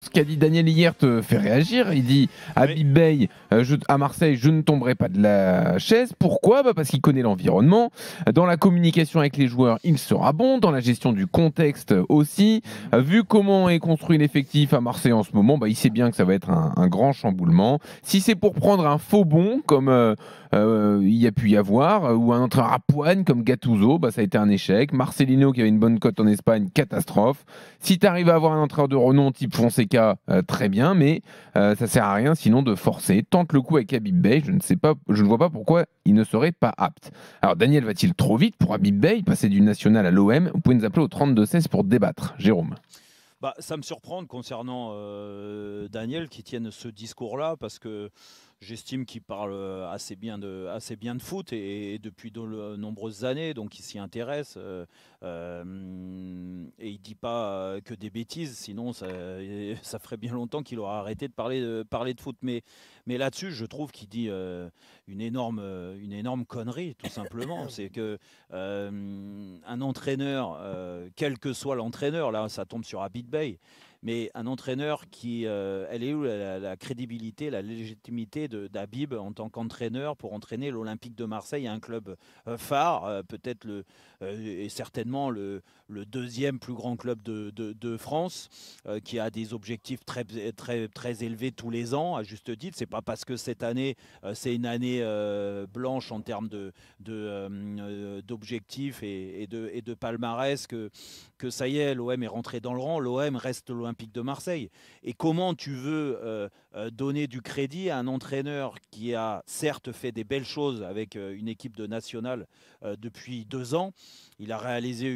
Ce qu'a dit Daniel hier te fait réagir. Il dit à Oui. Bib Bey, à Marseille, je ne tomberai pas de la chaise. Pourquoi? Parce qu'il connaît l'environnement. Dans la communication avec les joueurs, il sera bon. Dans la gestion du contexte aussi. Vu comment est construit l'effectif à Marseille en ce moment, il sait bien que ça va être un grand chamboulement. Si c'est pour prendre un faux bon, comme il y a pu y avoir, ou un entraîneur à poigne comme Gattuso, ça a été un échec. Marcelino, qui avait une bonne cote en Espagne, catastrophe. Si tu arrives à avoir un entraîneur de renom type Fonseca, très bien, mais ça sert à rien sinon de forcer. Tente le coup avec Habib Bey, je ne vois pas pourquoi il ne serait pas apte. Alors Daniel va-t-il trop vite pour Habib Bey, passer du national à l'OM? Vous pouvez nous appeler au 32-16 pour débattre. Jérôme. Ça me surprend concernant Daniel qui tienne ce discours-là parce que j'estime qu'il parle assez bien de foot et depuis de nombreuses années, donc il s'y intéresse et il dit pas que des bêtises, sinon ça ferait bien longtemps qu'il aurait arrêté de parler de foot. Mais là-dessus, je trouve qu'il dit une énorme connerie, tout simplement. C'est que un entraîneur, quel que soit l'entraîneur, là ça tombe sur Habib Bey, mais un entraîneur elle est où la crédibilité, la légitimité d'Habib en tant qu'entraîneur pour entraîner l'Olympique de Marseille, un club phare, peut-être et certainement le deuxième plus grand club de France, qui a des objectifs très élevés tous les ans, à juste titre. C'est pas parce que cette année, c'est une année blanche en termes d'objectifs et de palmarès que ça y est, l'OM est rentré dans le rang. L'OM reste l'Olympique de Marseille. Et comment tu veux donner du crédit à un entraîneur qui a certes fait des belles choses avec une équipe de nationale depuis 2 ans? Il a réalisé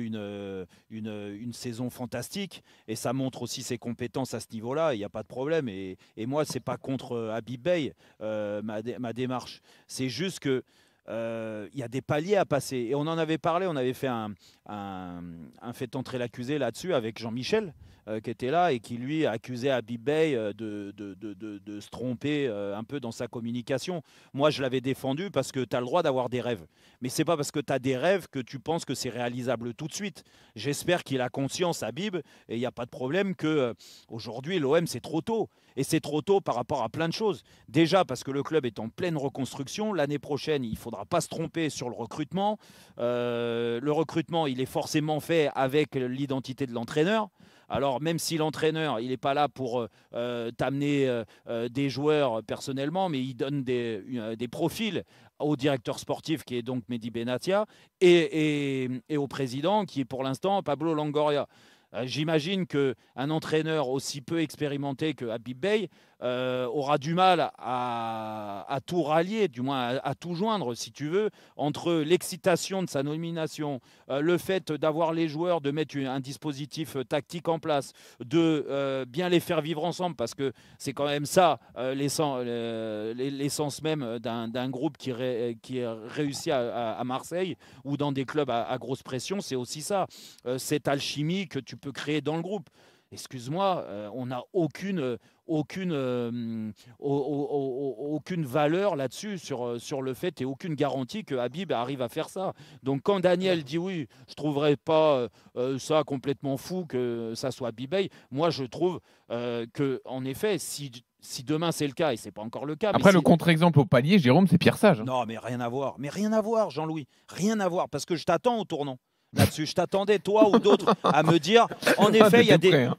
une saison fantastique et ça montre aussi ses compétences à ce niveau-là. Il n'y a pas de problème. Et moi, c'est pas contre Habib Bey ma démarche. C'est juste que il y a des paliers à passer. Et on en avait parlé, on avait fait un fait entrer l'accusé là-dessus avec Jean-Michel, qui était là et qui lui a accusé Habib Bey de se tromper un peu dans sa communication. Moi, je l'avais défendu parce que tu as le droit d'avoir des rêves. Mais c'est pas parce que tu as des rêves que tu penses que c'est réalisable tout de suite. J'espère qu'il a conscience, Habib, et il n'y a pas de problème que aujourd'hui l'OM, c'est trop tôt. Et c'est trop tôt par rapport à plein de choses. Déjà parce que le club est en pleine reconstruction. L'année prochaine, il ne faudra pas se tromper sur le recrutement. Le recrutement, il est forcément fait avec l'identité de l'entraîneur. Alors même si l'entraîneur, il n'est pas là pour t'amener des joueurs personnellement, mais il donne des profils au directeur sportif qui est donc Mehdi Benatia et au président qui est pour l'instant Pablo Longoria. J'imagine qu'un entraîneur aussi peu expérimenté que Habib Bey aura du mal à tout rallier, du moins à tout joindre, si tu veux, entre l'excitation de sa nomination, le fait d'avoir les joueurs, de mettre un dispositif tactique en place, de bien les faire vivre ensemble, parce que c'est quand même ça l'essence même d'un groupe qui réussit à Marseille ou dans des clubs à grosse pression, c'est aussi ça, cette alchimie que tu peux créer dans le groupe. Excuse-moi, on n'a aucune valeur là-dessus sur le fait et aucune garantie que Habib arrive à faire ça. Donc quand Daniel dit oui, je ne trouverais pas ça complètement fou que ça soit Habib Bey, moi je trouve qu'en effet, si demain c'est le cas, et c'est pas encore le cas, mais Après, le si... contre-exemple au palier, Jérôme, c'est Pierre Sage. Non, mais rien à voir. Mais rien à voir, Jean-Louis. Rien à voir, parce que je t'attends au tournant. Là-dessus, je t'attendais, toi ou d'autres, à me dire, en effet, il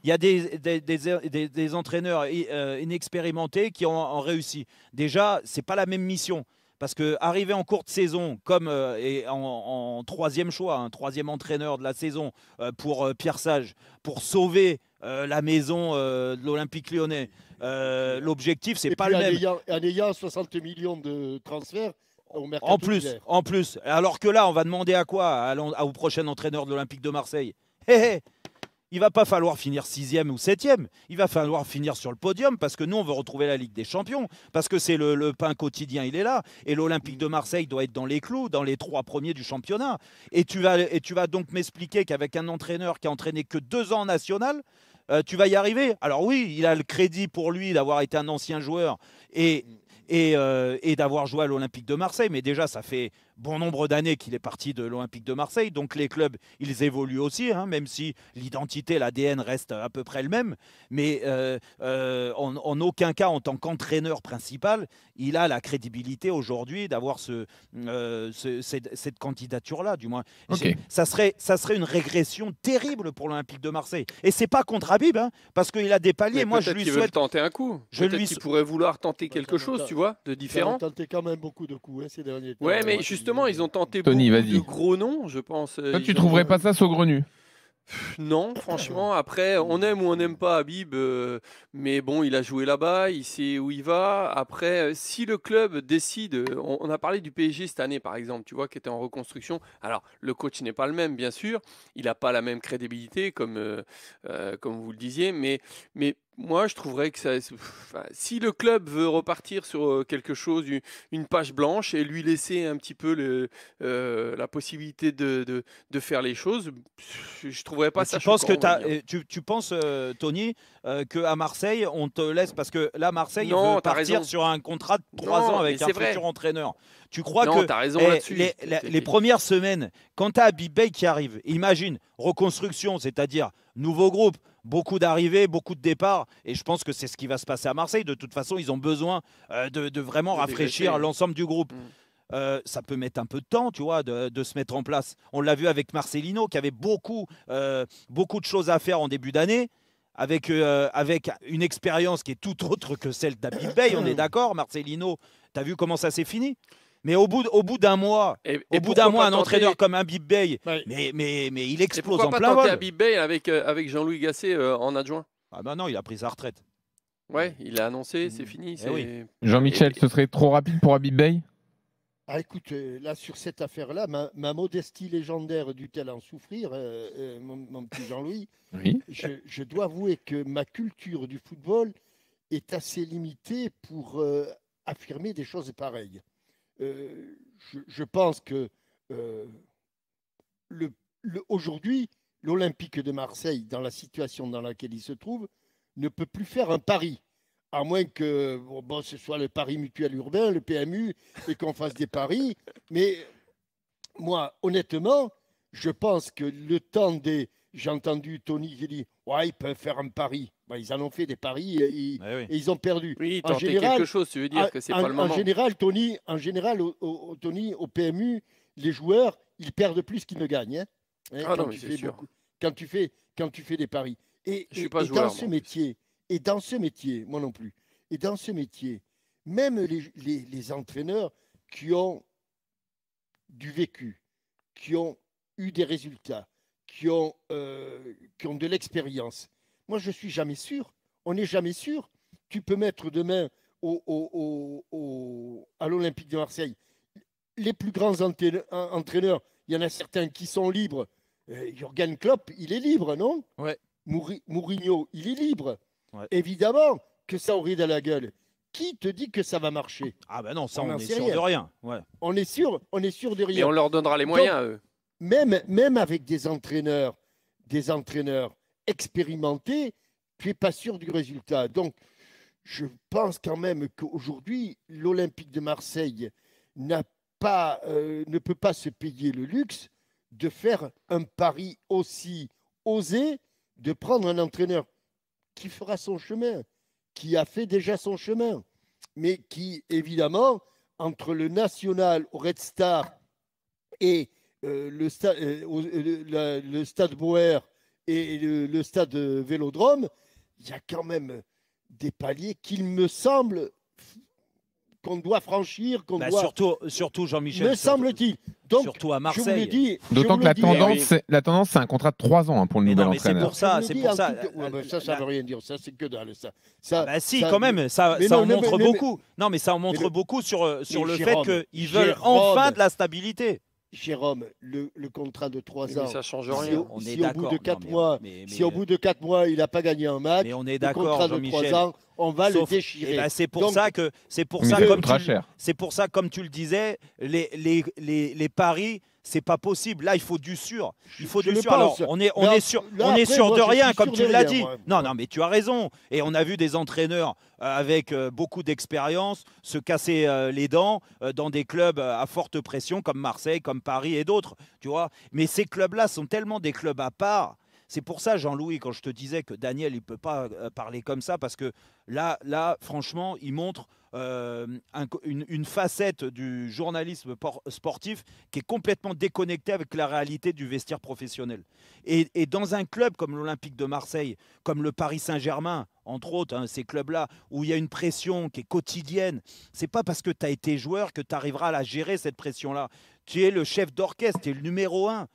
y a des entraîneurs inexpérimentés qui ont réussi. Déjà, c'est pas la même mission. Parce que arriver en courte saison, comme en troisième choix, un troisième entraîneur de la saison pour Pierre Sage, pour sauver la maison de l'Olympique Lyonnais, l'objectif, c'est pas le même. En ayant 60 millions de transferts au mercato En plus. Alors que là, on va demander à quoi au prochain entraîneur de l'Olympique de Marseille? Hé, hé. Il va pas falloir finir 6e ou 7e. Il va falloir finir sur le podium parce que nous, on veut retrouver la Ligue des Champions. Parce que c'est le pain quotidien, il est là. Et l'Olympique de Marseille doit être dans les clous, dans les 3 premiers du championnat. Et tu vas donc m'expliquer qu'avec un entraîneur qui a entraîné que 2 ans en national, tu vas y arriver. Alors oui, il a le crédit pour lui d'avoir été un ancien joueur et d'avoir joué à l'Olympique de Marseille. Mais déjà, ça fait bon nombre d'années qu'il est parti de l'Olympique de Marseille. Donc les clubs, ils évoluent aussi, hein, même si l'identité, l'ADN reste à peu près le même. Mais en aucun cas, en tant qu'entraîneur principal, il a la crédibilité aujourd'hui d'avoir cette candidature-là, du moins. Ok. Ça serait une régression terrible pour l'Olympique de Marseille. Et c'est pas contre Habib, hein, parce qu'il a des paliers. Mais Moi, je peut-être lui qu'ils veulent souhaite. tenter un coup. Je Peut-être lui qu'ils sou- pourraient vouloir tenter quelque Attends, chose, attends. tu vois, de Ils ont différent. tenté quand même beaucoup de coups ces derniers temps. Ouais, mais justement, ils ont tenté Tony, beaucoup vas-y. de gros noms, je pense. Toi, tu Ils ont- trouverais pas ça saugrenu? Non, franchement. Après, on aime ou on n'aime pas Habib, mais bon, il a joué là-bas, il sait où il va. Après, si le club décide, on a parlé du PSG cette année, par exemple, tu vois, qui était en reconstruction. Alors, le coach n'est pas le même, bien sûr. Il n'a pas la même crédibilité, comme vous le disiez, mais moi, je trouverais que si le club veut repartir sur quelque chose, une page blanche, et lui laisser un petit peu la possibilité de faire les choses, je trouverais pas Mais ça tu penses choquant, que on va dire. tu penses, Tony, qu'à Marseille, on te laisse parce que là, Marseille Non, veut t'as partir raison. sur un contrat de 3 Non, ans avec mais un c'est vrai. futur entraîneur. Tu crois Non, que t'as raison là-dessus. les premières semaines, quand tu as Habib Bey qui arrive, imagine, reconstruction, c'est-à-dire nouveau groupe, beaucoup d'arrivées, beaucoup de départs, et je pense que c'est ce qui va se passer à Marseille. De toute façon, ils ont besoin de vraiment De rafraîchir dégraisser. l'ensemble du groupe. Ça peut mettre un peu de temps, tu vois, de se mettre en place. On l'a vu avec Marcelino, qui avait beaucoup de choses à faire en début d'année, avec une expérience qui est tout autre que celle d'Habib Bey, on est d'accord, Marcelino, tu as vu comment ça s'est fini? Mais au bout d'un mois, Et au bout pourquoi d'un mois, pas un tenter- entraîneur comme Habib Bey, Ouais. mais il Et explose pourquoi en pas plein tenter vol. Habib Bey avec Jean-Louis Gasset en adjoint? Ah bah non, il a pris sa retraite. Ouais, il a annoncé, c'est fini. Eh oui. c'est- Jean-Michel, Et- ce serait trop rapide pour Habib Bey? Ah, écoute, là, sur cette affaire-là, ma modestie légendaire dut-elle en souffrir, mon petit Jean-Louis. Oui. Je dois avouer que ma culture du football est assez limitée pour affirmer des choses pareilles. Je pense que aujourd'hui, l'Olympique de Marseille, dans la situation dans laquelle il se trouve, ne peut plus faire un pari. À moins que ce soit le pari mutuel urbain, le PMU, et qu'on fasse des paris. Mais moi, honnêtement, je pense que le temps des... J'ai entendu Tony qui dit « Ouais, ils peuvent faire un pari. » Ils en ont fait des paris et Eh oui. ils ont perdu. Oui, En tenter général- quelque chose, tu veux dire que c'est pas le moment. En général, Tony, Tony, au PMU, les joueurs, ils perdent plus qu'ils ne gagnent. Hein, Ah non, quand mais tu c'est fais sûr. quand tu fais des paris. Et, Je suis et- pas et joueur, dans ce moi, en métier, et dans ce métier, moi non plus, et dans ce métier, même les entraîneurs qui ont du vécu, qui ont eu des résultats, qui ont de l'expérience. Moi, je suis jamais sûr. On n'est jamais sûr. Tu peux mettre demain à l'Olympique de Marseille les plus grands entraîneurs. Il y en a certains qui sont libres. Jürgen Klopp, il est libre, non? Ouais. Mourinho, il est libre. Ouais. Évidemment que ça aurait de la gueule. Qui te dit que ça va marcher? Ah bah non, ça On on n'en est sait sûr rien. de rien. Ouais. On est sûr de Et rien. on leur donnera les moyens, eux. Même avec des entraîneurs expérimentés, tu n'es pas sûr du résultat. Donc, je pense quand même qu'aujourd'hui, l'Olympique de Marseille ne peut pas se payer le luxe de faire un pari aussi osé, de prendre un entraîneur qui fera son chemin, qui a fait déjà son chemin, mais qui, évidemment, entre le National au Red Star et le stade Bauer et le stade Vélodrome, il y a quand même des paliers qu'il me semble qu'on doit franchir, qu'on Bah, doit... surtout Jean-Michel. me semble-t-il. Donc, surtout à je vous le Marseille. dis... D'autant que la tendance, oui. la tendance, c'est un contrat de 3 ans pour le Mais nouvel non, mais c'est entraîneur. pour ça, Je vous le c'est dis pour en ça. tout cas- ouais, mais ça La- veut rien dire. Ça, c'est que dalle. Ça, Bah si, ça- quand même, ça mais en non, montre mais- beaucoup. Non, mais ça en montre le- beaucoup sur le mais fait Jérôme, qu'ils veulent Jérôme. enfin de la stabilité. Jérôme, le contrat de 3 Mais ans, ça change si rien. au- On est si au bout d'accord. de 4 Non, mais- mois, mais- si au bout de 4 mois, il n'a pas gagné un match, mais on est le contrat d'accord, de 3 Jean-Michel. ans, on va Sauf- le déchirer. Eh ben, c'est pour Donc, ça que c'est pour Mais ça ça comme coûtera tu, cher. c'est pour ça comme tu le disais, les paris. C'est pas possible. Là, il faut du sûr. Il faut Je du le sûr. Alors, pense. on est Mais sûr, là, on est après, sûr moi, de je rien, suis comme sûr tu de l'as rien, dit. moi. Non, non, mais tu as raison. Et on a vu des entraîneurs avec beaucoup d'expérience se casser les dents dans des clubs à forte pression comme Marseille, comme Paris et d'autres. Tu vois. Mais ces clubs-là sont tellement des clubs à part. C'est pour ça, Jean-Louis, quand je te disais que Daniel, il ne peut pas parler comme ça, parce que là, franchement, il montre une facette du journalisme sportif qui est complètement déconnectée avec la réalité du vestiaire professionnel. Et dans un club comme l'Olympique de Marseille, comme le Paris Saint-Germain, entre autres, hein, ces clubs-là, où il y a une pression qui est quotidienne, c'est pas parce que tu as été joueur que tu arriveras à la gérer, cette pression-là. Tu es le chef d'orchestre, tu es le numéro un.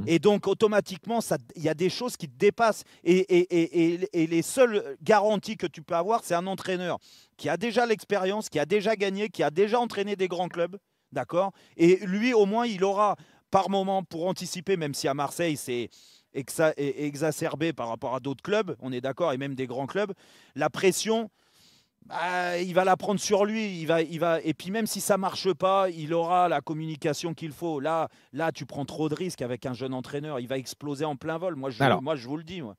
Et donc, automatiquement, il y a des choses qui te dépassent. Et les seules garanties que tu peux avoir, c'est un entraîneur qui a déjà l'expérience, qui a déjà gagné, qui a déjà entraîné des grands clubs. D'accord. Et lui, au moins, il aura par moment pour anticiper, même si à Marseille, c'est exacerbé par rapport à d'autres clubs, on est d'accord, et même des grands clubs, la pression. Bah, il va la prendre sur lui, et puis même si ça marche pas, il aura la communication qu'il faut. Là, tu prends trop de risques avec un jeune entraîneur, il va exploser en plein vol. Moi, je vous le dis. Moi.